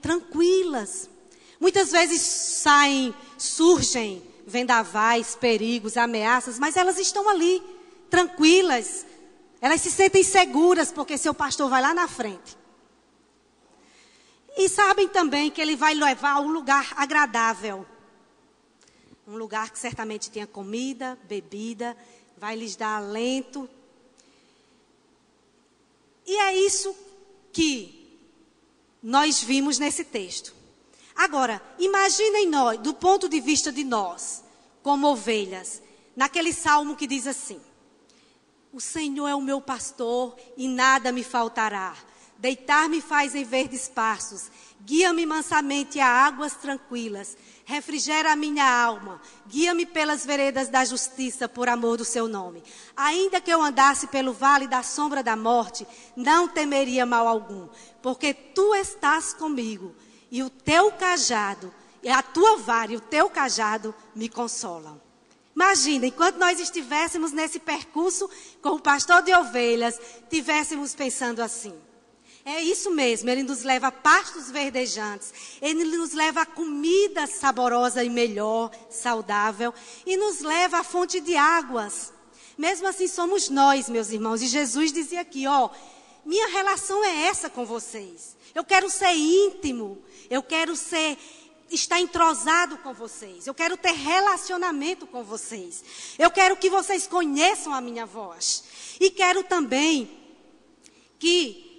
tranquilas. Muitas vezes surgem vendavais, perigos, ameaças, mas elas estão ali, tranquilas. Elas se sentem seguras, porque seu pastor vai lá na frente. E sabem também que ele vai levar a um lugar agradável. Um lugar que certamente tenha comida, bebida, vai lhes dar alento. E é isso que nós vimos nesse texto. Agora, imaginem nós, do ponto de vista de nós, como ovelhas, naquele salmo que diz assim: o Senhor é o meu pastor e nada me faltará. Deitar-me faz em verdes pastos, guia-me mansamente a águas tranquilas, refrigera a minha alma, guia-me pelas veredas da justiça por amor do seu nome. Ainda que eu andasse pelo vale da sombra da morte, não temeria mal algum, porque tu estás comigo, e o teu cajado, e a tua vara e o teu cajado me consolam. Imagina, enquanto nós estivéssemos nesse percurso com o pastor de ovelhas, estivéssemos pensando assim. É isso mesmo, ele nos leva a pastos verdejantes, ele nos leva a comida saborosa e melhor, saudável, e nos leva à fonte de águas. Mesmo assim somos nós, meus irmãos, e Jesus dizia aqui, minha relação é essa com vocês. Eu quero ser íntimo, eu quero estar entrosado com vocês, eu quero ter relacionamento com vocês, eu quero que vocês conheçam a minha voz, e quero também que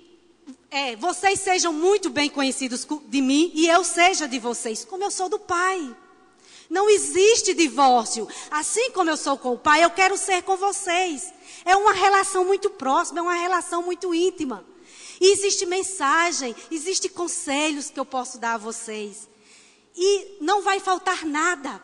vocês sejam muito bem conhecidos de mim e eu seja de vocês, como eu sou do Pai. Não existe divórcio. Assim como eu sou com o Pai, eu quero ser com vocês. É uma relação muito próxima, é uma relação muito íntima. E existe mensagem, existe conselhos que eu posso dar a vocês. E não vai faltar nada.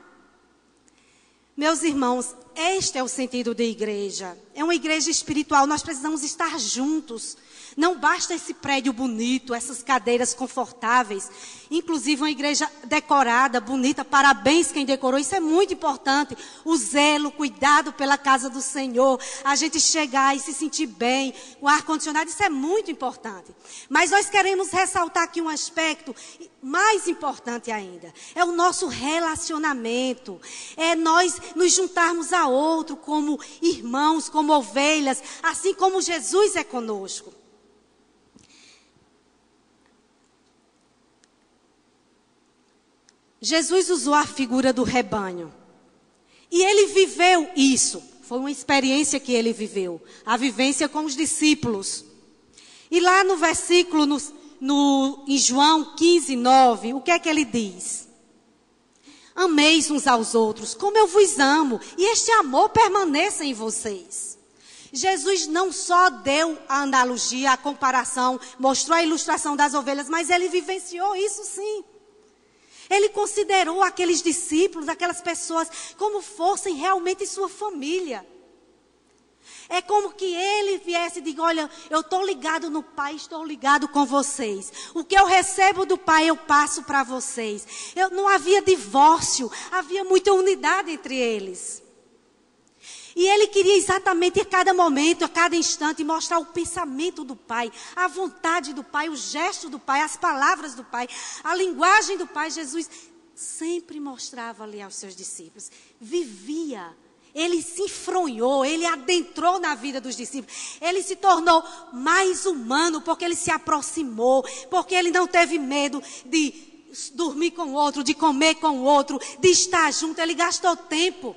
Meus irmãos, este é o sentido de igreja. É uma igreja espiritual, nós precisamos estar juntos. Não basta esse prédio bonito, essas cadeiras confortáveis. Inclusive uma igreja decorada, bonita, parabéns quem decorou. Isso é muito importante. O zelo, o cuidado pela casa do Senhor. A gente chegar e se sentir bem. O ar-condicionado, isso é muito importante. Mas nós queremos ressaltar aqui um aspecto mais importante ainda. É o nosso relacionamento. É nós nos juntarmos a outro como irmãos, como ovelhas. Assim como Jesus é conosco. Jesus usou a figura do rebanho. E ele viveu isso. Foi uma experiência que ele viveu. A vivência com os discípulos. E lá no versículo, em João 15, 9, o que é que ele diz? Ameis uns aos outros, como eu vos amo. E este amor permaneça em vocês. Jesus não só deu a analogia, a comparação, mostrou a ilustração das ovelhas, mas ele vivenciou isso sim. Ele considerou aqueles discípulos, aquelas pessoas, como fossem realmente sua família. É como que ele viesse e diga, olha, eu estou ligado no Pai, estou ligado com vocês. O que eu recebo do Pai, eu passo para vocês. Não havia divórcio, havia muita unidade entre eles. E ele queria exatamente a cada momento, a cada instante, mostrar o pensamento do Pai, a vontade do Pai, o gesto do Pai, as palavras do Pai, a linguagem do Pai. Jesus sempre mostrava ali aos seus discípulos, vivia. Ele se enfronhou, ele adentrou na vida dos discípulos. Ele se tornou mais humano porque ele se aproximou, porque ele não teve medo de dormir com o outro, de comer com o outro, de estar junto. Ele gastou tempo.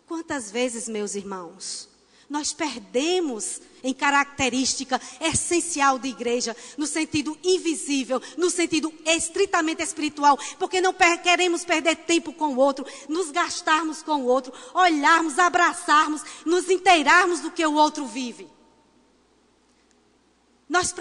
Quantas vezes, meus irmãos, nós perdemos em característica essencial de igreja, no sentido invisível, no sentido estritamente espiritual, porque não queremos perder tempo com o outro, nos gastarmos com o outro, olharmos, abraçarmos, nos inteirarmos do que o outro vive. Nós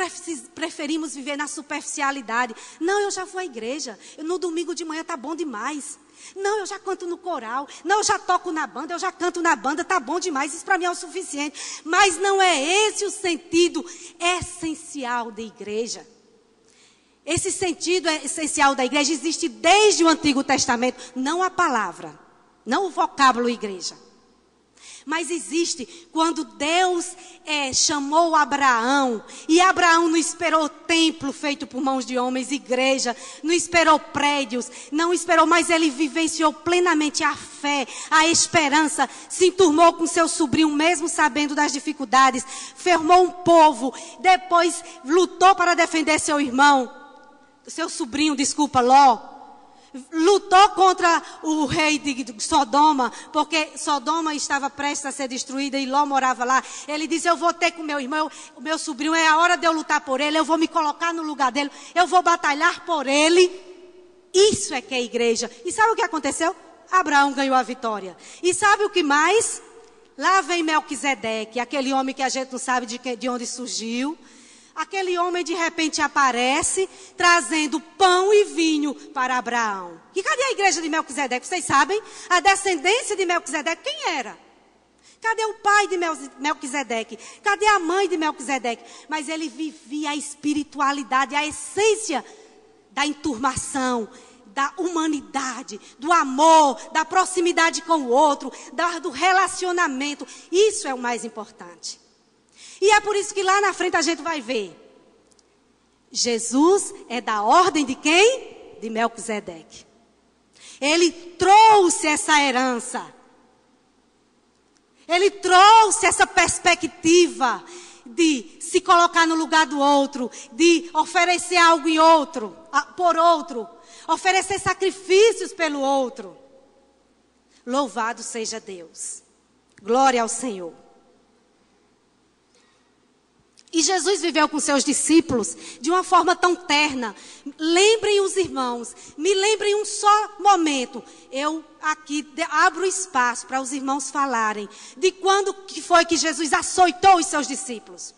preferimos viver na superficialidade. Não, eu já fui à igreja, no domingo de manhã está bom demais. Não, eu já canto no coral. Não, eu já toco na banda, eu já canto na banda, tá bom demais, isso para mim é o suficiente. Mas não é esse o sentido essencial da igreja. Esse sentido essencial da igreja existe desde o Antigo Testamento, não a palavra, não o vocábulo igreja. Mas existe quando Deus chamou Abraão, e Abraão não esperou templo feito por mãos de homens, igreja, não esperou prédios, não esperou, mas ele vivenciou plenamente a fé, a esperança, se enturmou com seu sobrinho, mesmo sabendo das dificuldades, formou um povo, depois lutou para defender seu sobrinho, Ló. Lutou contra o rei de Sodoma, porque Sodoma estava prestes a ser destruída e Ló morava lá. Ele disse, eu vou ter com meu irmão, o meu sobrinho, é a hora de eu lutar por ele, eu vou me colocar no lugar dele, eu vou batalhar por ele. Isso é que é igreja. E sabe o que aconteceu? Abraão ganhou a vitória. E sabe o que mais? Lá vem Melquisedeque, aquele homem que a gente não sabe de onde surgiu. Aquele homem de repente aparece, trazendo pão e vinho para Abraão. E cadê a igreja de Melquisedeque? Vocês sabem? A descendência de Melquisedeque, quem era? Cadê o pai de Melquisedeque? Cadê a mãe de Melquisedeque? Mas ele vivia a espiritualidade, a essência da enturmação, da humanidade, do amor, da proximidade com o outro, do relacionamento. Isso é o mais importante. E é por isso que lá na frente a gente vai ver. Jesus é da ordem de quem? De Melquisedeque. Ele trouxe essa herança. Ele trouxe essa perspectiva de se colocar no lugar do outro, de oferecer algo por outro, oferecer sacrifícios pelo outro. Louvado seja Deus. Glória ao Senhor. E Jesus viveu com seus discípulos de uma forma tão terna. Lembrem os irmãos, me lembrem um só momento. Eu aqui abro espaço para os irmãos falarem de quando que foi que Jesus açoitou os seus discípulos.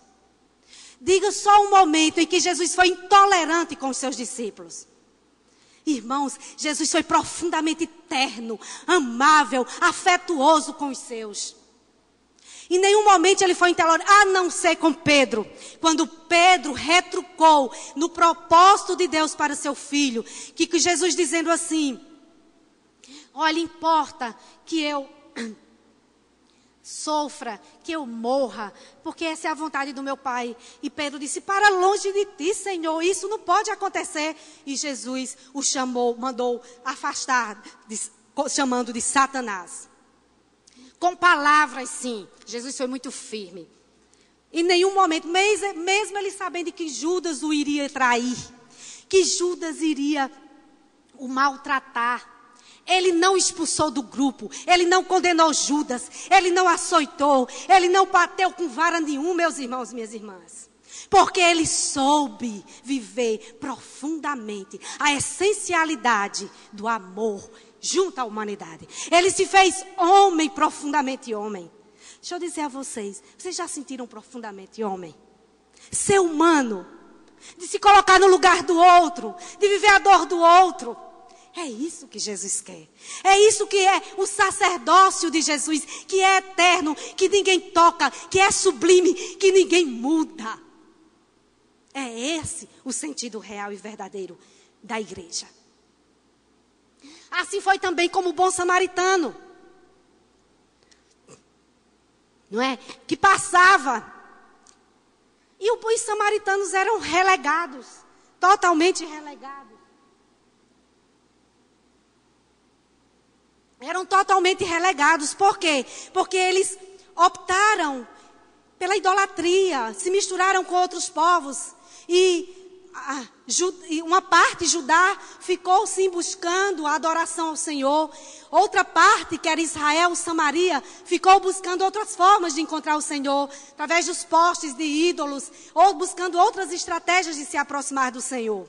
Diga só um momento em que Jesus foi intolerante com os seus discípulos. Irmãos, Jesus foi profundamente terno, amável, afetuoso com os seus. Em nenhum momento ele foi intolerante, a não ser com Pedro. Quando Pedro retrucou no propósito de Deus para seu filho. Que Jesus dizendo assim, olha, importa que eu sofra, que eu morra, porque essa é a vontade do meu Pai. E Pedro disse, para longe de ti, Senhor, isso não pode acontecer. E Jesus o chamou, mandou afastar, chamando de Satanás. Com palavras, sim. Jesus foi muito firme. Em nenhum momento, mesmo ele sabendo que Judas o iria trair, que Judas iria o maltratar, ele não expulsou do grupo, ele não condenou Judas, ele não açoitou, ele não bateu com vara nenhum, meus irmãos e minhas irmãs. Porque ele soube viver profundamente a essencialidade do amor junto à humanidade. Ele se fez homem, profundamente homem. Deixa eu dizer a vocês já sentiram profundamente homem? Ser humano, de se colocar no lugar do outro, de viver a dor do outro. É isso que Jesus quer. É isso que é o sacerdócio de Jesus, que é eterno, que ninguém toca, que é sublime, que ninguém muda. É esse o sentido real e verdadeiro da igreja. Assim foi também como o bom samaritano. Não é? Que passava. E os samaritanos eram relegados. Totalmente relegados. Eram totalmente relegados. Por quê? Porque eles optaram pela idolatria. Se misturaram com outros povos. E uma parte, Judá, ficou sim buscando a adoração ao Senhor. Outra parte, que era Israel, Samaria, ficou buscando outras formas de encontrar o Senhor, através dos postes de ídolos, ou buscando outras estratégias de se aproximar do Senhor.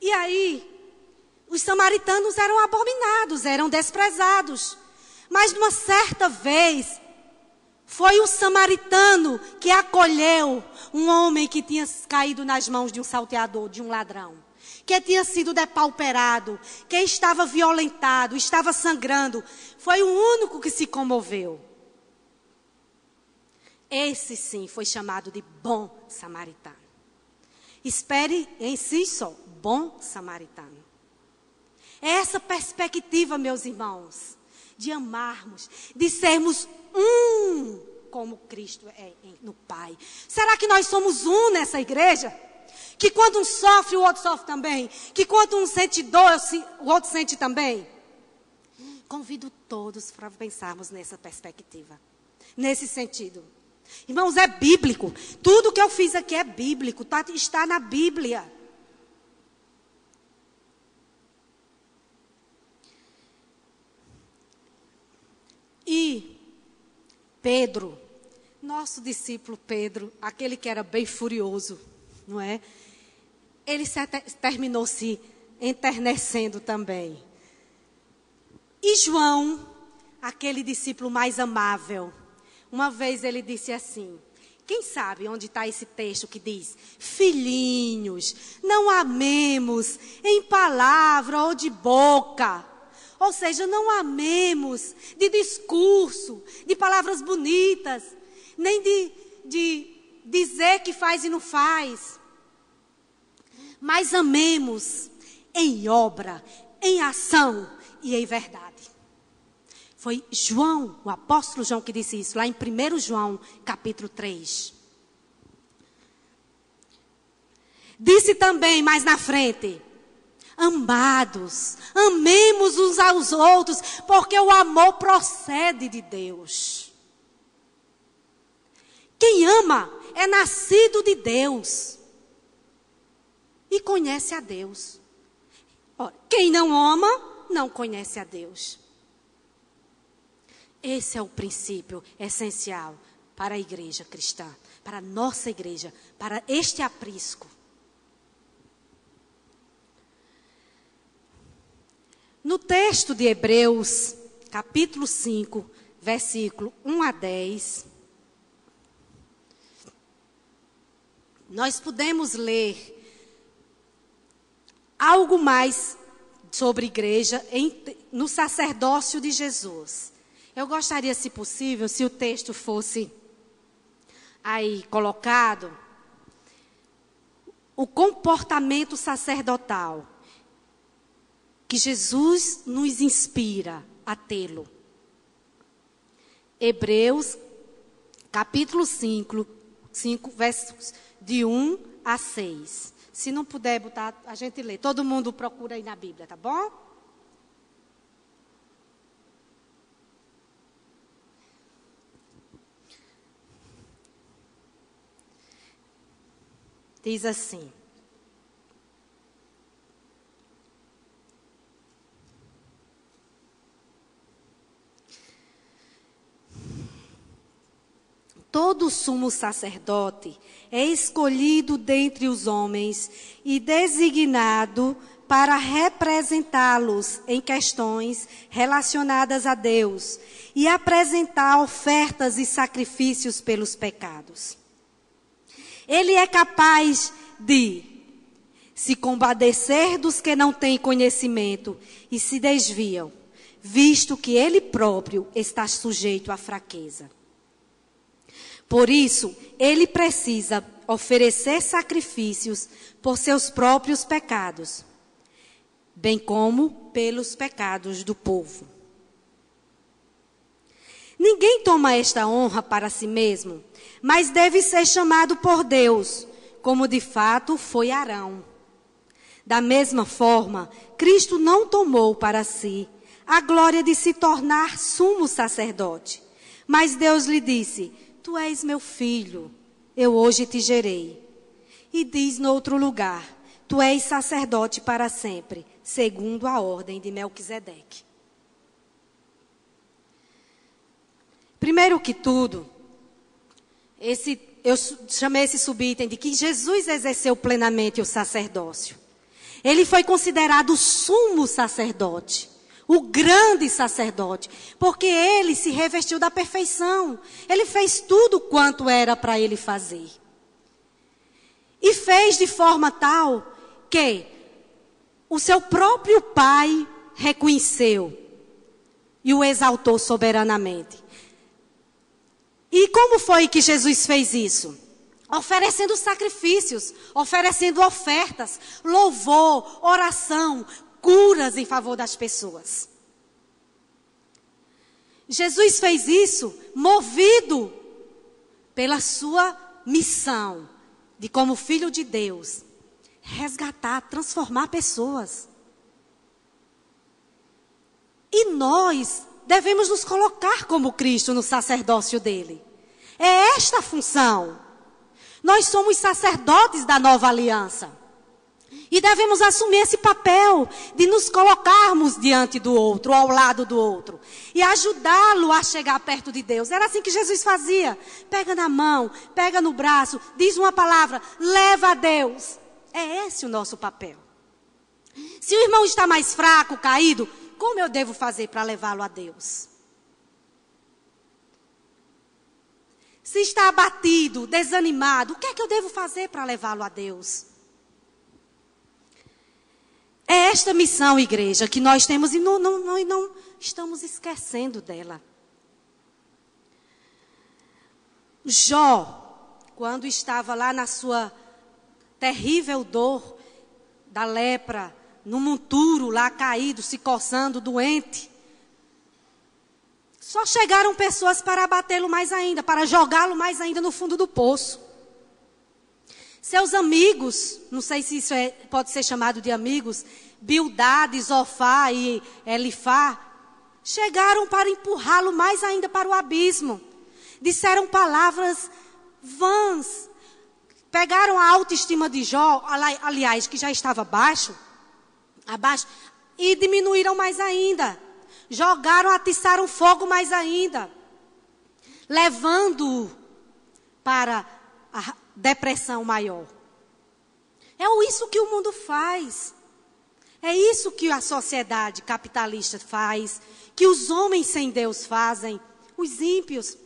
E aí, os samaritanos eram abominados, eram desprezados. Mas numa certa vez, foi o samaritano que acolheu um homem que tinha caído nas mãos de um salteador, de um ladrão. Que tinha sido depauperado, que estava violentado, estava sangrando. Foi o único que se comoveu. Esse sim foi chamado de bom samaritano. Espere em si só, bom samaritano. É essa perspectiva, meus irmãos, de amarmos, de sermos um como Cristo é no Pai. Será que nós somos um nessa igreja? Que quando um sofre, o outro sofre também? Que quando um sente dor, o outro sente também? Convido todos para pensarmos nessa perspectiva, nesse sentido. Irmãos, é bíblico. Tudo que eu fiz aqui é bíblico, está na Bíblia. E Pedro, nosso discípulo Pedro, aquele que era bem furioso, não é? Ele terminou se enternecendo também. E João, aquele discípulo mais amável, uma vez ele disse assim, quem sabe onde está esse texto que diz, filhinhos, não amemos em palavra ou de boca. Ou seja, não amemos de discurso, de palavras bonitas, nem de dizer que faz e não faz. Mas amemos em obra, em ação e em verdade. Foi João, o apóstolo João que disse isso, lá em 1 João, capítulo 3. Disse também mais na frente, amados, amemos uns aos outros, porque o amor procede de Deus. Quem ama é nascido de Deus e conhece a Deus. Ora, quem não ama, não conhece a Deus. Esse é o princípio essencial para a igreja cristã, para a nossa igreja, para este aprisco. No texto de Hebreus, capítulo 5, versículo 1 a 10, nós podemos ler algo mais sobre igreja no sacerdócio de Jesus. Eu gostaria, se possível, se o texto fosse aí colocado, o comportamento sacerdotal que Jesus nos inspira a tê-lo. Hebreus, capítulo 5, versos de 1 a 6. Se não puder botar, a gente lê. Todo mundo procura aí na Bíblia, tá bom? Diz assim. Todo sumo sacerdote é escolhido dentre os homens e designado para representá-los em questões relacionadas a Deus e apresentar ofertas e sacrifícios pelos pecados. Ele é capaz de se compadecer dos que não têm conhecimento e se desviam, visto que ele próprio está sujeito à fraqueza. Por isso, ele precisa oferecer sacrifícios por seus próprios pecados, bem como pelos pecados do povo. Ninguém toma esta honra para si mesmo, mas deve ser chamado por Deus, como de fato foi Arão. Da mesma forma, Cristo não tomou para si a glória de se tornar sumo sacerdote, mas Deus lhe disse: Tu és meu filho, eu hoje te gerei. E diz no outro lugar: Tu és sacerdote para sempre, segundo a ordem de Melquisedeque. Primeiro que tudo, eu chamei esse subitem de que Jesus exerceu plenamente o sacerdócio. Ele foi considerado o sumo sacerdote, o grande sacerdote, porque ele se revestiu da perfeição. Ele fez tudo quanto era para ele fazer. E fez de forma tal que o seu próprio Pai reconheceu e o exaltou soberanamente. E como foi que Jesus fez isso? Oferecendo sacrifícios, oferecendo ofertas, louvor, oração, curas em favor das pessoas. Jesus fez isso movido pela sua missão de, como filho de Deus, resgatar, transformar pessoas. E nós devemos nos colocar como Cristo no sacerdócio dele. É esta a função. Nós somos sacerdotes da nova aliança. E devemos assumir esse papel de nos colocarmos diante do outro, ao lado do outro. E ajudá-lo a chegar perto de Deus. Era assim que Jesus fazia. Pega na mão, pega no braço, diz uma palavra, leva a Deus. É esse o nosso papel. Se o irmão está mais fraco, caído, como eu devo fazer para levá-lo a Deus? Se está abatido, desanimado, o que é que eu devo fazer para levá-lo a Deus? É esta missão, igreja, que nós temos e não estamos esquecendo dela. Jó, quando estava lá na sua terrível dor da lepra, no monturo lá caído, se coçando, doente, só chegaram pessoas para abatê-lo mais ainda, para jogá-lo mais ainda no fundo do poço. Seus amigos, não sei se isso pode ser chamado de amigos, Bildade, Zofá e Elifá, chegaram para empurrá-lo mais ainda para o abismo. Disseram palavras vãs. Pegaram a autoestima de Jó, aliás, que já estava abaixo, e diminuíram mais ainda. Jogaram, atiçaram fogo mais ainda, levando-o para a depressão maior. É isso que o mundo faz. É isso que a sociedade capitalista faz, que os homens sem Deus fazem. Os ímpios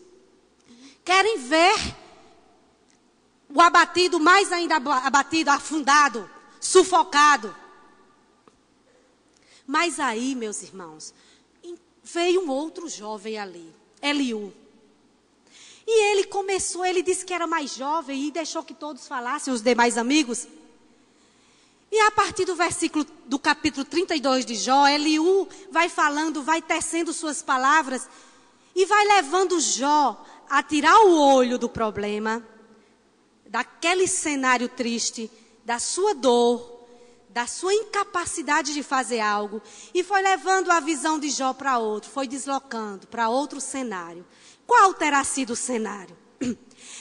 querem ver o abatido mais ainda abatido, afundado, sufocado. Mas aí, meus irmãos, veio um outro jovem ali, Eliú. E ele disse que era mais jovem e deixou que todos falassem, os demais amigos. E a partir do capítulo 32 de Jó, Eliú vai falando, vai tecendo suas palavras e vai levando Jó a tirar o olho do problema, daquele cenário triste, da sua dor, da sua incapacidade de fazer algo, e foi levando a visão de Jó para outro, foi deslocando para outro cenário. Qual terá sido o cenário?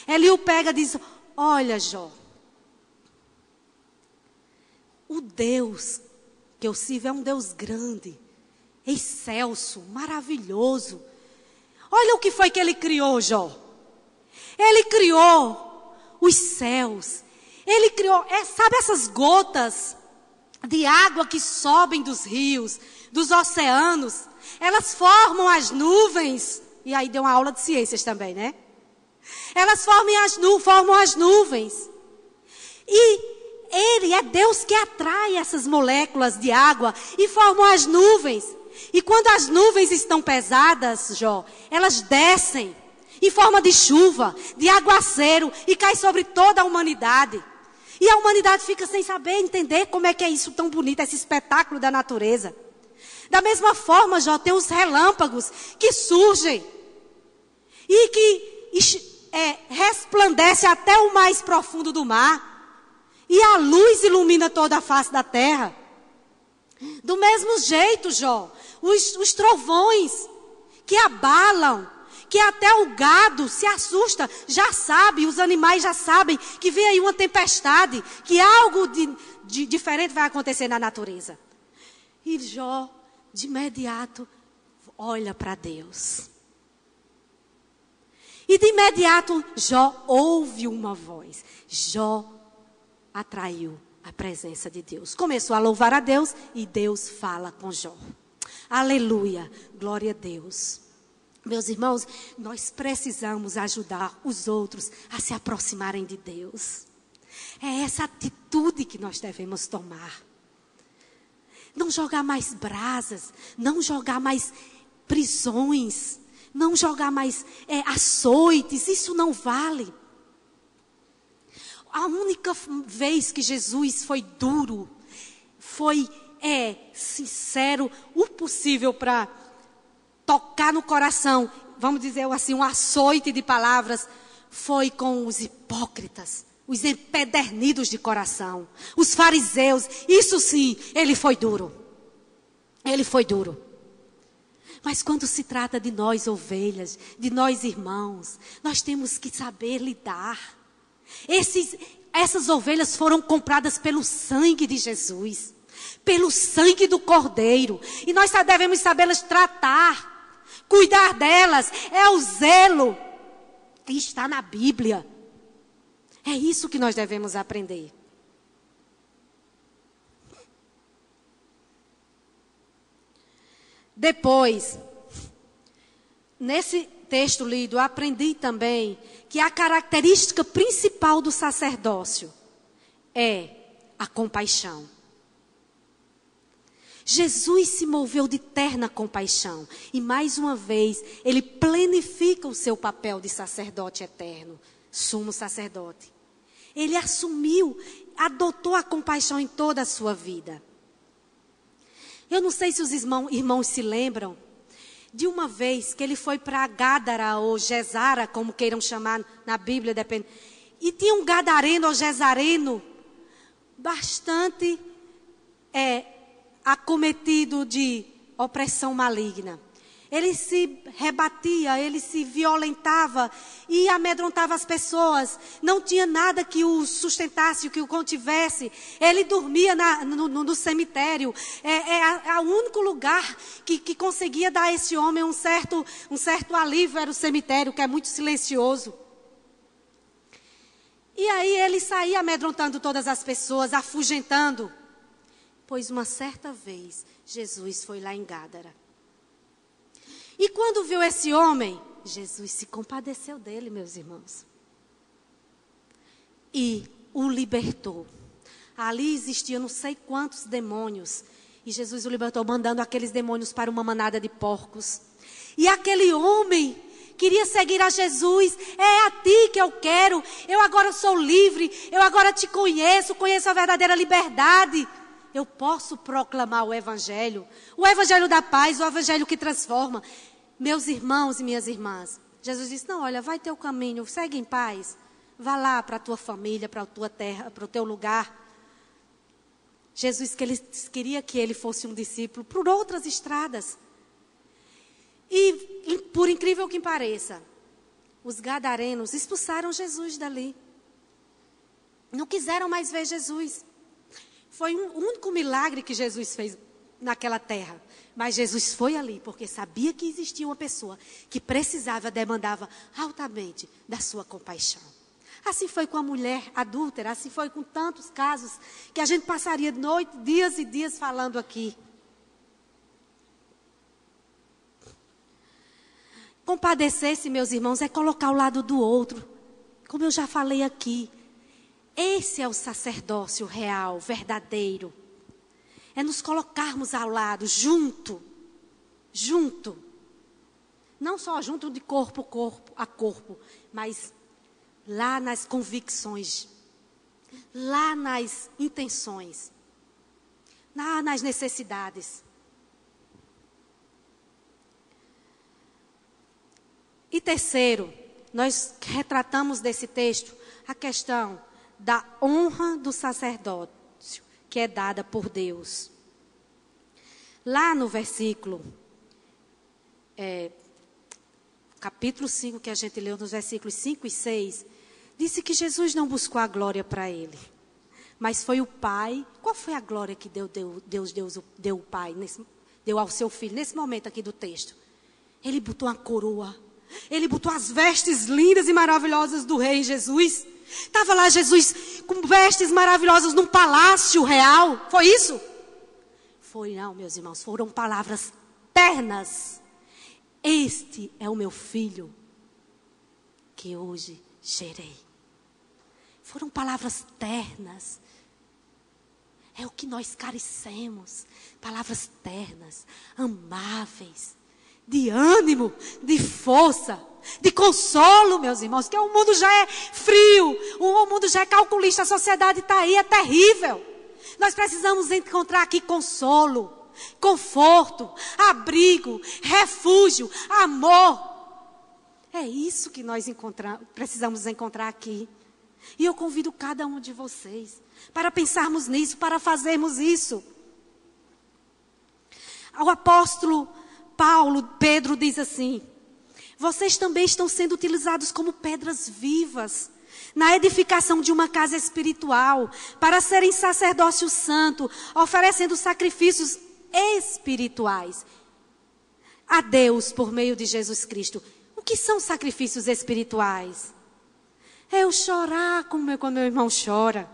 Eliú pega e diz: olha, Jó, o Deus que eu sirvo é um Deus grande, excelso, maravilhoso. Olha o que foi que ele criou, Jó. Ele criou os céus. Ele criou, sabe essas gotas de água que sobem dos rios, dos oceanos? Elas formam as nuvens. E aí deu uma aula de ciências também, né? Elas formam as nuvens. E Ele é Deus que atrai essas moléculas de água e formam as nuvens. E quando as nuvens estão pesadas, Jó, elas descem em forma de chuva, de aguaceiro, e cai sobre toda a humanidade. E a humanidade fica sem saber entender como é que é isso tão bonito, esse espetáculo da natureza. Da mesma forma, Jó, tem os relâmpagos que surgem e que resplandece até o mais profundo do mar. E a luz ilumina toda a face da terra. Do mesmo jeito, Jó, os trovões que abalam, que até o gado se assusta, já sabe, os animais já sabem que vem aí uma tempestade, que algo de diferente vai acontecer na natureza. E Jó, de imediato, olha para Deus. E de imediato, Jó ouve uma voz. Jó atraiu a presença de Deus. Começou a louvar a Deus e Deus fala com Jó. Aleluia, glória a Deus. Meus irmãos, nós precisamos ajudar os outros a se aproximarem de Deus. É essa atitude que nós devemos tomar. Não jogar mais brasas, não jogar mais prisões, não jogar mais açoites, isso não vale. A única vez que Jesus foi duro, foi sincero, o possível para tocar no coração, vamos dizer assim, um açoite de palavras, foi com os hipócritas, os empedernidos de coração, os fariseus. Isso sim, ele foi duro. Ele foi duro. Mas quando se trata de nós ovelhas, de nós irmãos, nós temos que saber lidar. Essas ovelhas foram compradas pelo sangue de Jesus, pelo sangue do Cordeiro. E nós devemos sabê-las tratar, cuidar delas. É o zelo que está na Bíblia. É isso que nós devemos aprender. Depois, nesse texto lido, eu aprendi também que a característica principal do sacerdócio é a compaixão. Jesus se moveu de terna compaixão. E mais uma vez, ele planifica o seu papel de sacerdote eterno, sumo sacerdote. Ele assumiu, adotou a compaixão em toda a sua vida. Eu não sei se os irmãos se lembram de uma vez que ele foi para Gádara ou Gesara, como queiram chamar na Bíblia, depende. E tinha um gadareno ou gesareno bastante acometido de opressão maligna. Ele se rebatia, ele se violentava e amedrontava as pessoas. Não tinha nada que o sustentasse, que o contivesse. Ele dormia no cemitério. É o único lugar que conseguia dar a esse homem um certo alívio era o cemitério, que é muito silencioso. E aí ele saía amedrontando todas as pessoas, afugentando. Pois uma certa vez, Jesus foi lá em Gádara. E quando viu esse homem, Jesus se compadeceu dele, meus irmãos. E o libertou. Ali existiam não sei quantos demônios. E Jesus o libertou, mandando aqueles demônios para uma manada de porcos. E aquele homem queria seguir a Jesus. É a ti que eu quero. Eu agora sou livre. Eu agora te conheço a verdadeira liberdade. Eu posso proclamar o evangelho da paz, o evangelho que transforma. Meus irmãos e minhas irmãs, Jesus disse, não, olha, vai teu caminho, segue em paz. Vá lá para a tua família, para a tua terra, para o teu lugar. Jesus queria que ele fosse um discípulo por outras estradas. E, por incrível que pareça, os gadarenos expulsaram Jesus dali. Não quiseram mais ver Jesus. Foi um único milagre que Jesus fez naquela terra. Mas Jesus foi ali porque sabia que existia uma pessoa que precisava, demandava altamente da sua compaixão. Assim foi com a mulher adúltera, assim foi com tantos casos que a gente passaria dias e dias falando aqui. Compadecer-se, meus irmãos, é colocar ao lado do outro. Como eu já falei aqui, esse é o sacerdócio real, verdadeiro. É nos colocarmos ao lado, junto. Não só junto de corpo a corpo, mas lá nas convicções, lá nas intenções, lá nas necessidades. E terceiro, nós retratamos desse texto a questão da honra do sacerdócio que é dada por Deus. Lá no versículo, capítulo 5, que a gente leu nos versículos 5 e 6, disse que Jesus não buscou a glória para ele, mas foi o Pai. Qual foi a glória que Deus deu ao Pai, deu ao seu Filho, nesse momento aqui do texto? Ele botou uma coroa, ele botou as vestes lindas e maravilhosas do rei Jesus. Estava lá Jesus com vestes maravilhosas num palácio real. Foi isso? Foi não, meus irmãos. Foram palavras ternas. Este é o meu filho que hoje gerei. Foram palavras ternas. É o que nós carecemos. Palavras ternas, amáveis, de ânimo, de força, de consolo, meus irmãos, que o mundo já é frio, o mundo já é calculista, a sociedade está aí, é terrível. Nós precisamos encontrar aqui consolo, conforto, abrigo, refúgio, amor. É isso que nós precisamos encontrar aqui. E eu convido cada um de vocês para pensarmos nisso, para fazermos isso. O apóstolo Pedro diz assim: vocês também estão sendo utilizados como pedras vivas na edificação de uma casa espiritual, para serem sacerdócio santo, oferecendo sacrifícios espirituais a Deus por meio de Jesus Cristo. O que são sacrifícios espirituais? É eu chorar quando meu irmão chora.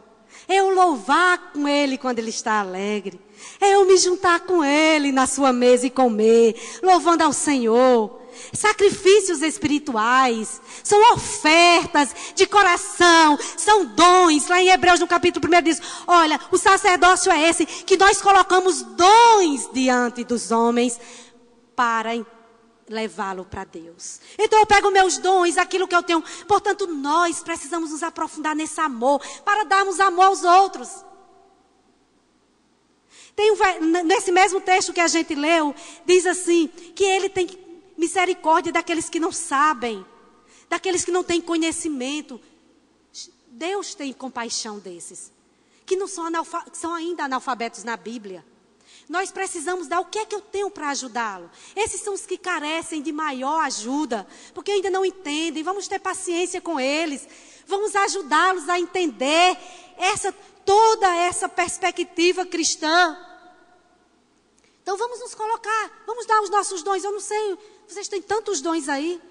É eu louvar com ele quando ele está alegre. É eu me juntar com ele na sua mesa e comer, louvando ao Senhor. Sacrifícios espirituais são ofertas de coração, são dons. Lá em Hebreus, no capítulo 1, diz: olha, o sacerdócio é esse, que nós colocamos dons diante dos homens para levá-lo para Deus. Então eu pego meus dons, aquilo que eu tenho. Portanto, nós precisamos nos aprofundar nesse amor, para darmos amor aos outros. Nesse mesmo texto que a gente leu, diz assim, que ele tem misericórdia daqueles que não sabem, daqueles que não têm conhecimento. Deus tem compaixão desses, que não são ainda analfabetos na Bíblia. Nós precisamos dar o que é que eu tenho para ajudá-lo. Esses são os que carecem de maior ajuda, porque ainda não entendem. Vamos ter paciência com eles. Vamos ajudá-los a entender toda essa perspectiva cristã. Então vamos nos colocar, vamos dar os nossos dons. Eu não sei, vocês têm tantos dons aí.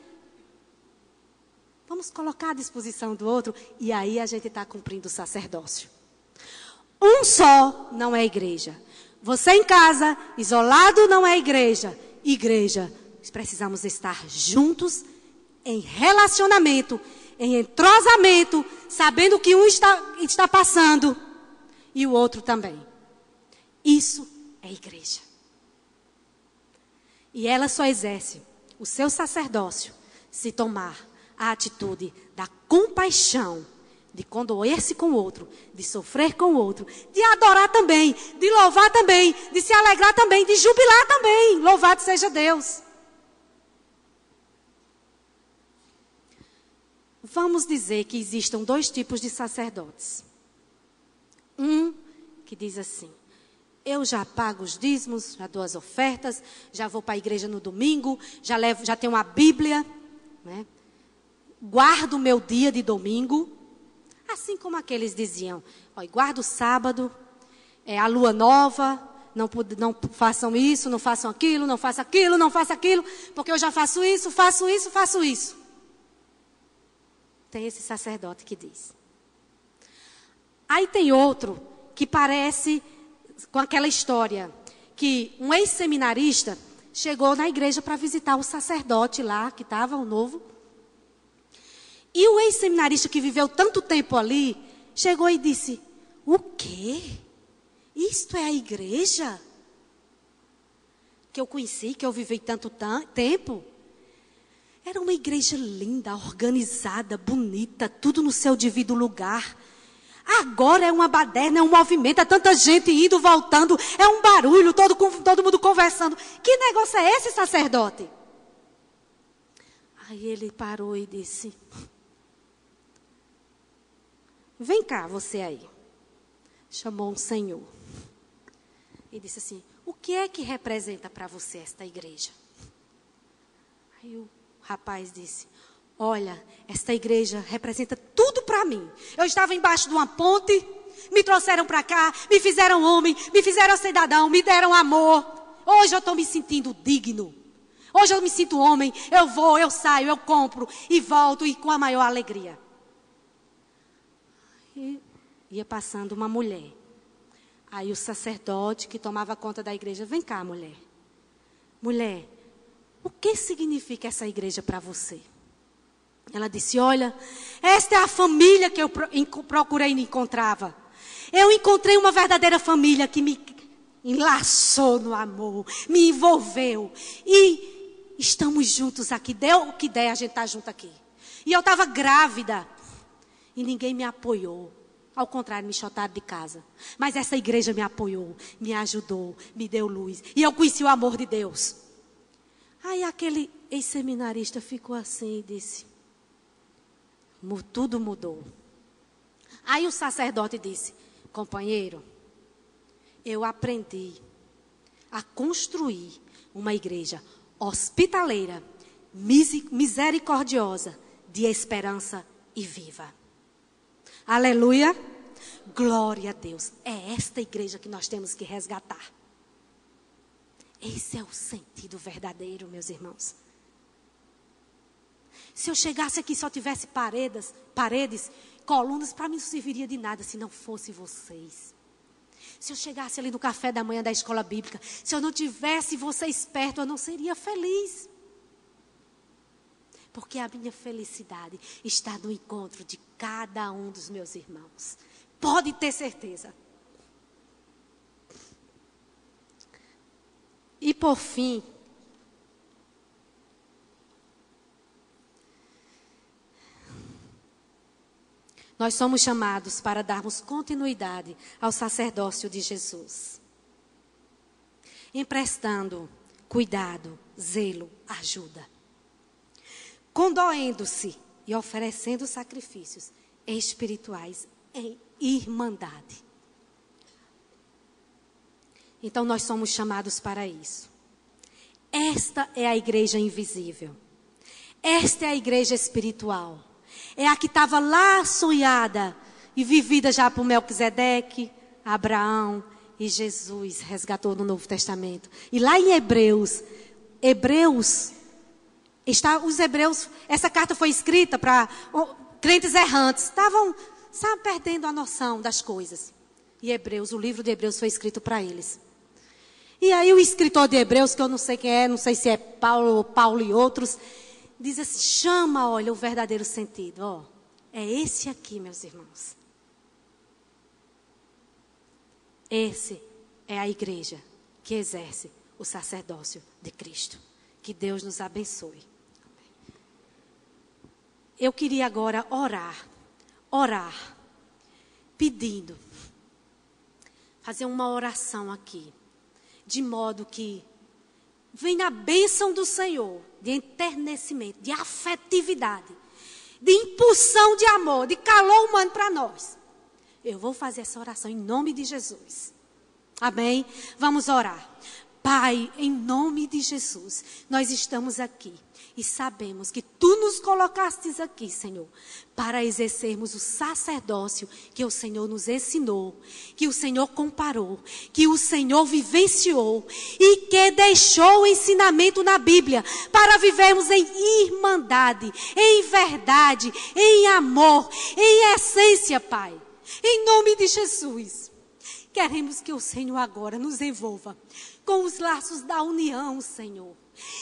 Vamos colocar à disposição do outro, e aí a gente está cumprindo o sacerdócio. Um só não é igreja. Você em casa, isolado, não é igreja. Igreja, nós precisamos estar juntos, em relacionamento, em entrosamento, sabendo o que um está passando e o outro também. Isso é igreja. E ela só exerce o seu sacerdócio se tomar a atitude da compaixão, de condoer-se com o outro, de sofrer com o outro, de adorar também, de louvar também, de se alegrar também, de jubilar também. Louvado seja Deus. Vamos dizer que existam dois tipos de sacerdotes. Um que diz assim: eu já pago os dízimos, já dou as ofertas, já vou para a igreja no domingo, já tenho a Bíblia, né? Guardo o meu dia de domingo. Assim como aqueles diziam: guarda o sábado, a lua nova, não façam isso, não façam aquilo, não façam aquilo, não façam aquilo, porque eu já faço isso, faço isso, faço isso. Tem esse sacerdote que diz. Aí tem outro que parece com aquela história, que um ex-seminarista chegou na igreja para visitar o sacerdote lá, que estava o novo. E o ex-seminarista que viveu tanto tempo ali, chegou e disse: o quê? Isto é a igreja? Que eu conheci, que eu vivi tanto tempo? Era uma igreja linda, organizada, bonita, tudo no seu devido lugar. Agora é uma baderna, é um movimento, é tanta gente indo, voltando, é um barulho, todo mundo conversando. Que negócio é esse, sacerdote? Aí ele parou e disse: vem cá, você aí. Chamou um senhor. E disse assim: o que é que representa para você esta igreja? Aí o rapaz disse: olha, esta igreja representa tudo para mim. Eu estava embaixo de uma ponte, me trouxeram para cá, me fizeram homem, me fizeram cidadão, me deram amor. Hoje eu estou me sentindo digno. Hoje eu me sinto homem, eu vou, eu saio, eu compro e volto e com a maior alegria. E ia passando uma mulher. Aí o sacerdote que tomava conta da igreja: vem cá, mulher. Mulher, o que significa essa igreja para você? Ela disse: olha, esta é a família que eu procurei e não encontrava. Eu encontrei uma verdadeira família que me enlaçou no amor, me envolveu. E estamos juntos aqui. Deu o que der, a gente está junto aqui. E eu estava grávida. E ninguém me apoiou. Ao contrário, me chotaram de casa. Mas essa igreja me apoiou, me ajudou, me deu luz. E eu conheci o amor de Deus. Aí aquele ex-seminarista ficou assim e disse, tudo mudou. Aí o sacerdote disse, companheiro, eu aprendi a construir uma igreja hospitaleira, misericordiosa, de esperança e viva. Aleluia. Glória a Deus. É esta igreja que nós temos que resgatar. Esse é o sentido verdadeiro, meus irmãos. Se eu chegasse aqui e só tivesse paredes, colunas, para mim não serviria de nada se não fosse vocês. Se eu chegasse ali no café da manhã da escola bíblica, se eu não tivesse vocês perto, eu não seria feliz. Porque a minha felicidade está no encontro de cada um dos meus irmãos. Pode ter certeza. E por fim, nós somos chamados para darmos continuidade ao sacerdócio de Jesus, emprestando cuidado, zelo, ajuda, condoendo-se e oferecendo sacrifícios espirituais em irmandade. Então nós somos chamados para isso. Esta é a igreja invisível. Esta é a igreja espiritual. É a que estava lá sonhada e vivida já por Melquisedeque, Abraão e Jesus resgatou no Novo Testamento. E lá em Hebreus, essa carta foi escrita para crentes errantes, estavam, perdendo a noção das coisas. E o livro de Hebreus foi escrito para eles. E aí o escritor de Hebreus, que eu não sei quem é, não sei se é Paulo e outros, diz assim, olha, o verdadeiro sentido. É esse aqui, meus irmãos. Esse é a igreja que exerce o sacerdócio de Cristo. Que Deus nos abençoe. Eu queria agora orar, pedindo, fazer uma oração aqui, de modo que venha a bênção do Senhor, de enternecimento, de afetividade, de impulsão de amor, de calor humano para nós. Eu vou fazer essa oração em nome de Jesus. Amém? Vamos orar. Pai, em nome de Jesus, nós estamos aqui e sabemos que Tu nos colocastes aqui, Senhor, para exercermos o sacerdócio que o Senhor nos ensinou, que o Senhor comparou, que o Senhor vivenciou e que deixou o ensinamento na Bíblia para vivermos em irmandade, em verdade, em amor, em essência, Pai. Em nome de Jesus, queremos que o Senhor agora nos envolva com os laços da união, Senhor.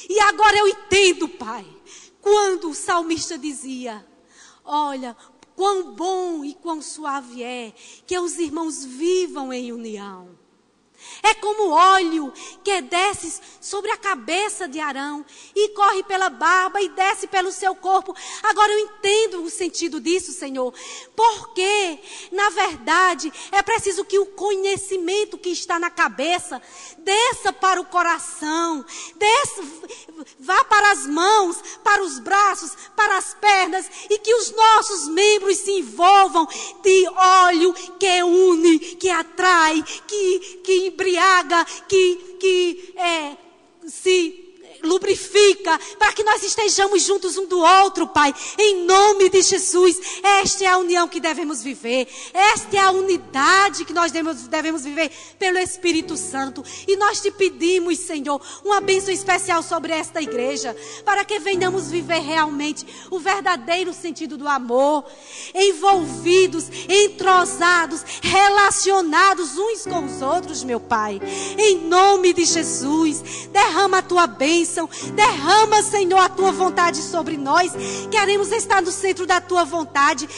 E agora eu entendo, Pai, quando o salmista dizia, olha, quão bom e quão suave é que os irmãos vivam em união. É como óleo que desce sobre a cabeça de Arão e corre pela barba e desce pelo seu corpo. Agora eu entendo o sentido disso, Senhor. Porque, na verdade, é preciso que o conhecimento que está na cabeça desça para o coração, vá para as mãos, para os braços, para as pernas e que os nossos membros se envolvam de óleo que une, que atrai, que embriaga, que se lubrifica, para que nós estejamos juntos um do outro, Pai, em nome de Jesus. Esta é a união que devemos viver, esta é a unidade que nós devemos viver pelo Espírito Santo, e nós te pedimos, Senhor, uma bênção especial sobre esta igreja, para que venhamos viver realmente o verdadeiro sentido do amor, envolvidos, entrosados, relacionados uns com os outros, meu Pai, em nome de Jesus. Derrama a tua bênção, derrama, Senhor, a tua vontade sobre nós. Queremos estar no centro da tua vontade.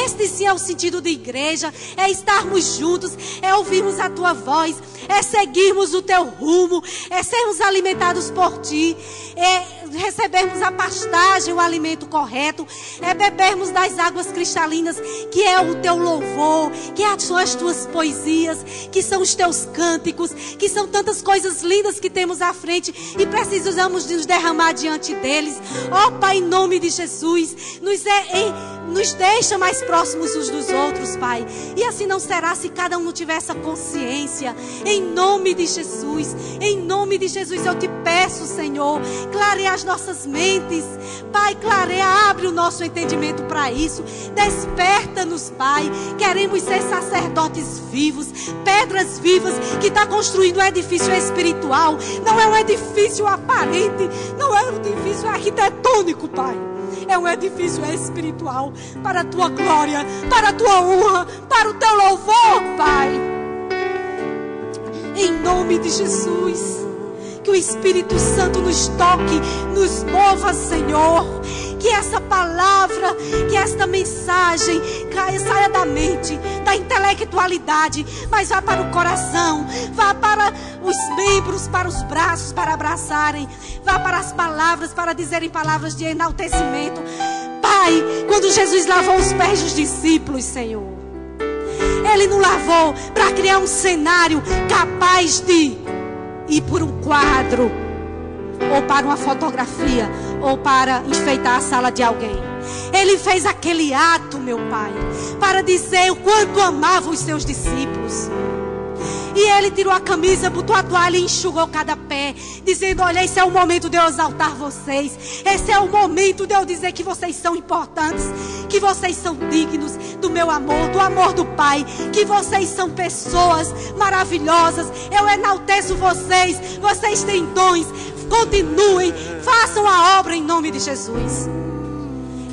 Este sim é o sentido de igreja, é estarmos juntos, é ouvirmos a tua voz, é seguirmos o teu rumo, é sermos alimentados por ti, é recebermos a pastagem, o alimento correto, é bebermos das águas cristalinas, que é o teu louvor, que são as tuas poesias, que são os teus cânticos, que são tantas coisas lindas que temos à frente e precisamos nos derramar diante deles. Ó Pai, em nome de Jesus, nos deixa mais próximos uns dos outros, Pai. E assim não será se cada um não tiver essa consciência. Em nome de Jesus, em nome de Jesus, eu te peço, Senhor, clareia as nossas mentes, Pai, clareia, abre o nosso entendimento para isso. Desperta-nos, Pai. Queremos ser sacerdotes vivos, pedras vivas, que está construindo um edifício espiritual. Não é um edifício aparente, não é um edifício arquitetônico, Pai. É um edifício espiritual, para a tua glória, para a tua honra, para o teu louvor, Pai. Em nome de Jesus, que o Espírito Santo nos toque, nos mova, Senhor. Que essa palavra, que esta mensagem saia da mente, da intelectualidade, mas vá para o coração, vá para os membros, para os braços, para abraçarem, vá para as palavras, para dizerem palavras de enaltecimento. Pai, quando Jesus lavou os pés dos discípulos, Senhor, Ele não lavou para criar um cenário capaz de ir por um quadro, ou para uma fotografia, ou para enfeitar a sala de alguém. Ele fez aquele ato, meu Pai, para dizer o quanto amava os seus discípulos. E Ele tirou a camisa, botou a toalha e enxugou cada pé, dizendo: olha, esse é o momento de eu exaltar vocês. Esse é o momento de eu dizer que vocês são importantes, que vocês são dignos do meu amor, do amor do Pai, que vocês são pessoas maravilhosas. Eu enalteço vocês, vocês têm dons. Continuem, façam a obra em nome de Jesus.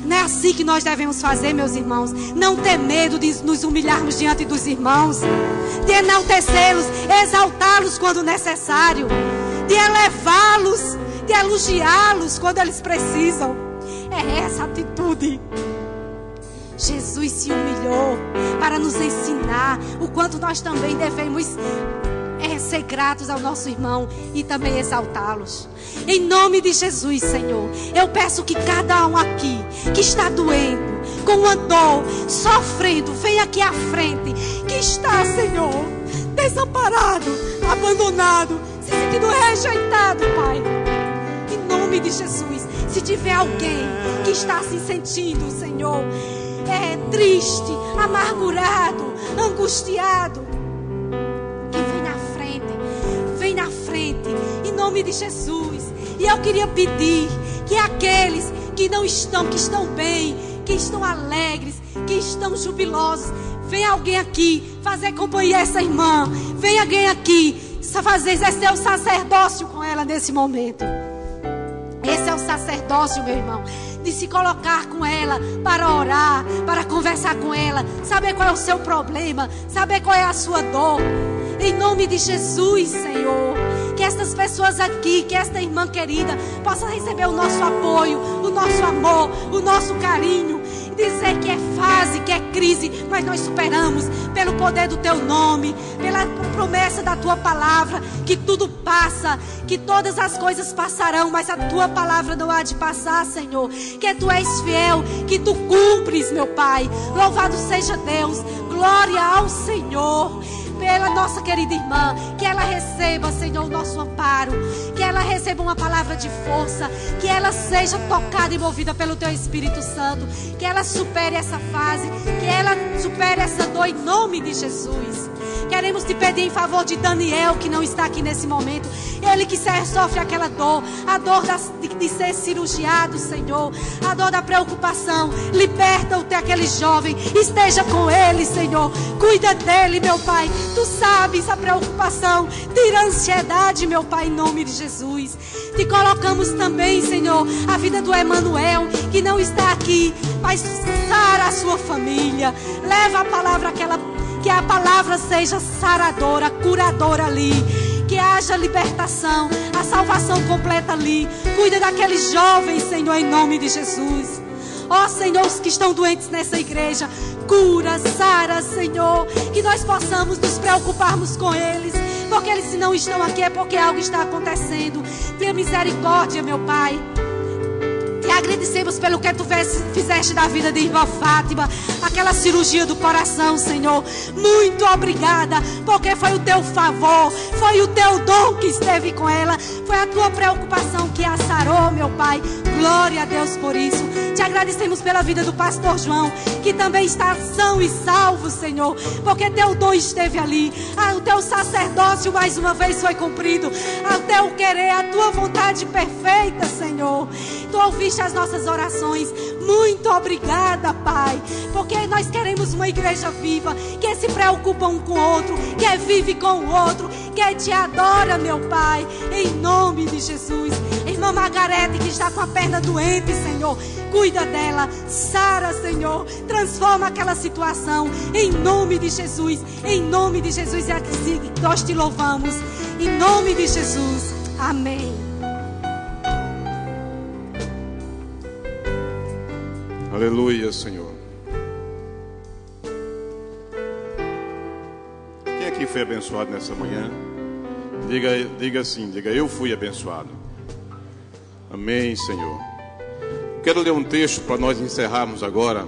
Não é assim que nós devemos fazer, meus irmãos. Não ter medo de nos humilharmos diante dos irmãos, de enaltecê-los, exaltá-los quando necessário, de elevá-los, de elogiá-los quando eles precisam. É essa atitude. Jesus se humilhou para nos ensinar o quanto nós também devemos ser gratos ao nosso irmão e também exaltá-los. Em nome de Jesus, Senhor, eu peço que cada um aqui que está doendo, com uma dor, sofrendo, venha aqui à frente. Que está, Senhor, desamparado, abandonado, se sentindo rejeitado, Pai. Em nome de Jesus, se tiver alguém que está se sentindo, Senhor, triste, amargurado, angustiado, vem na frente, em nome de Jesus. E eu queria pedir que aqueles que não estão, que estão bem, que estão alegres, que estão jubilosos, vem alguém aqui fazer companhia a essa irmã. Vem alguém aqui exercer o sacerdócio com ela nesse momento. Esse é o sacerdócio, meu irmão, de se colocar com ela para orar, para conversar com ela, saber qual é o seu problema, saber qual é a sua dor. Em nome de Jesus, Senhor, que estas pessoas aqui, que esta irmã querida possa receber o nosso apoio, o nosso amor, o nosso carinho. Dizer que é fase, que é crise, mas nós superamos pelo poder do teu nome, pela promessa da tua palavra, que tudo passa, que todas as coisas passarão, mas a tua palavra não há de passar, Senhor. Que tu és fiel, que tu cumpres, meu Pai. Louvado seja Deus, glória ao Senhor. Pela nossa querida irmã, que ela receba, Senhor, o nosso amparo, que ela receba uma palavra de força, que ela seja tocada e movida pelo Teu Espírito Santo, que ela supere essa fase, que ela supere essa dor em nome de Jesus. Queremos te pedir em favor de Daniel, que não está aqui nesse momento, ele que sofre aquela dor, a dor de ser cirurgiado, Senhor, a dor da preocupação. Liberta aquele jovem, esteja com ele, Senhor, cuida dele, meu Pai. Tu sabes a preocupação, tira a ansiedade, meu Pai, em nome de Jesus. Te colocamos também, Senhor, a vida do Emanuel, que não está aqui, mas sara a sua família. Leva a palavra que a palavra seja saradora, curadora ali. Que haja libertação, a salvação completa ali. Cuida daqueles jovens, Senhor, em nome de Jesus. Ó Senhor, os que estão doentes nessa igreja, cura, sara, Senhor. Que nós possamos nos preocuparmos com eles, porque eles se não estão aqui é porque algo está acontecendo. Tenha misericórdia, meu Pai. Te agradecemos pelo que tu fizeste da vida de irmã Fátima, aquela cirurgia do coração, Senhor. Muito obrigada, porque foi o teu favor, foi o teu dom que esteve com ela, foi a tua preocupação que a sarou, meu Pai. Glória a Deus por isso. Te agradecemos pela vida do pastor João, que também está são e salvo, Senhor, porque teu dom esteve ali. O teu sacerdócio mais uma vez foi cumprido. O teu querer, a tua vontade perfeita, Senhor. Tu ouviste as nossas orações. Muito obrigada, Pai, porque nós queremos uma igreja viva, que se preocupa um com o outro, que vive com o outro, que te adora, meu Pai, em nome de Jesus. Irmã Margarete, que está com a perna doente, Senhor, cuida dela, sara, Senhor, transforma aquela situação, em nome de Jesus, em nome de Jesus, é assim que nós te louvamos, em nome de Jesus, amém. Aleluia, Senhor. Quem aqui foi abençoado nessa manhã? Diga assim, eu fui abençoado. Amém, Senhor. Quero ler um texto para nós encerrarmos agora.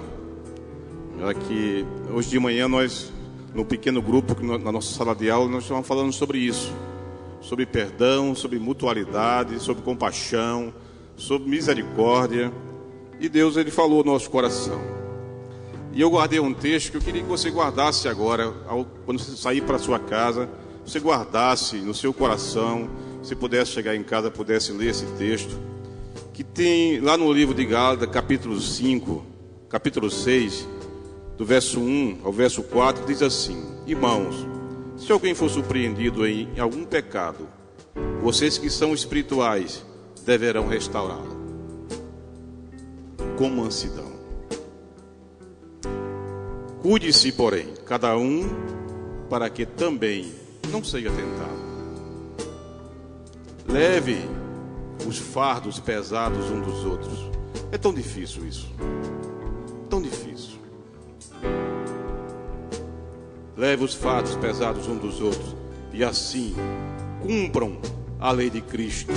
Aqui, hoje de manhã nós, no pequeno grupo, na nossa sala de aula, nós estávamos falando sobre isso. Sobre perdão, sobre mutualidade, sobre compaixão, sobre misericórdia. E Deus, Ele falou no nosso coração. E eu guardei um texto que eu queria que você guardasse agora, quando você sair para a sua casa, você guardasse no seu coração, se pudesse chegar em casa, pudesse ler esse texto, que tem lá no livro de Gálatas, capítulo 5, capítulo 6, do verso 1 ao verso 4, diz assim: irmãos, se alguém for surpreendido em algum pecado, vocês que são espirituais deverão restaurá-lo com mansidão. Cuide-se, porém, cada um, para que também não seja tentado. Leve os fardos pesados uns dos outros. É tão difícil isso. Tão difícil. Leve os fardos pesados uns dos outros e assim cumpram a lei de Cristo.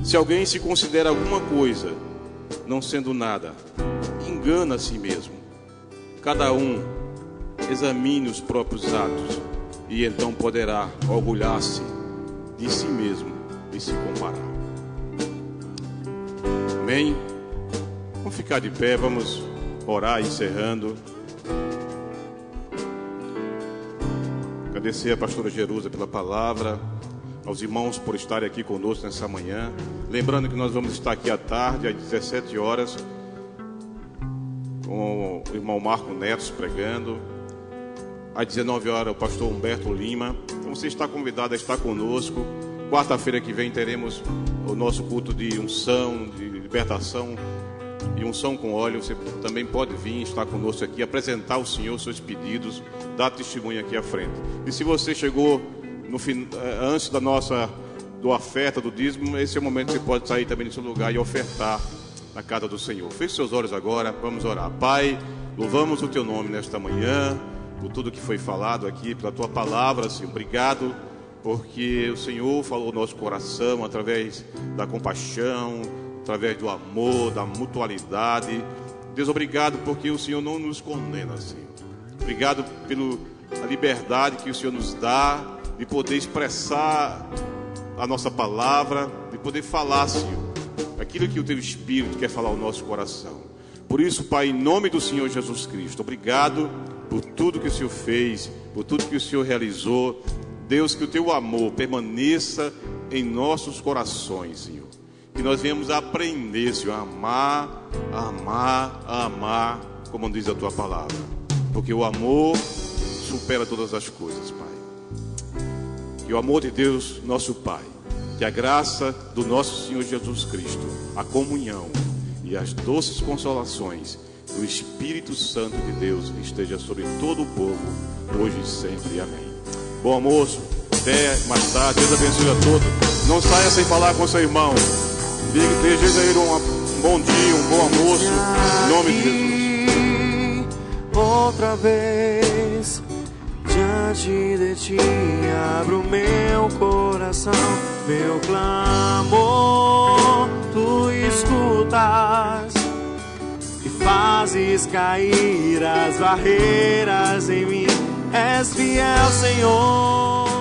Se alguém se considera alguma coisa, não sendo nada, engana a si mesmo. Cada um examine os próprios atos e então poderá orgulhar-se de si mesmo e se comparar. Amém? Vamos ficar de pé, vamos orar encerrando. Agradecer a pastora Jerusa pela palavra, aos irmãos por estarem aqui conosco nessa manhã. Lembrando que nós vamos estar aqui à tarde, às 17 horas, com o irmão Marco Neto pregando. Às 19 horas, o pastor Humberto Lima. Então você está convidado a estar conosco. Quarta-feira que vem teremos o nosso culto de unção, de libertação e unção com óleo. Você também pode vir estar conosco aqui, apresentar ao Senhor seus pedidos, dar testemunho aqui à frente. E se você chegou antes do oferta, do dízimo, esse é o momento que você pode sair também do seu lugar e ofertar na casa do Senhor. Feche seus olhos agora, vamos orar. Pai, louvamos o Teu nome nesta manhã, por tudo que foi falado aqui, pela Tua palavra, Senhor. Obrigado, porque o Senhor falou no nosso coração através da compaixão, através do amor, da mutualidade. Deus, obrigado porque o Senhor não nos condena, Senhor. Obrigado pela liberdade que o Senhor nos dá de poder expressar a nossa palavra, de poder falar, Senhor, aquilo que o Teu Espírito quer falar ao nosso coração. Por isso, Pai, em nome do Senhor Jesus Cristo, obrigado por tudo que o Senhor fez, por tudo que o Senhor realizou. Deus, que o Teu amor permaneça em nossos corações, Senhor. Que nós venhamos aprender, Senhor, a amar, a amar, a amar, como diz a Tua palavra. Porque o amor supera todas as coisas, Pai. Que o amor de Deus, nosso Pai, que a graça do nosso Senhor Jesus Cristo, a comunhão e as doces consolações do Espírito Santo de Deus esteja sobre todo o povo, hoje e sempre. Amém. Bom almoço, até mais tarde. Deus abençoe a todos. Não saia sem falar com seu irmão. Deseja a ele um bom dia, um bom almoço, em nome de Jesus. Outra vez Diante de ti abro meu coração, meu clamor tu escutas e fazes cair as barreiras em mim. És fiel, Senhor.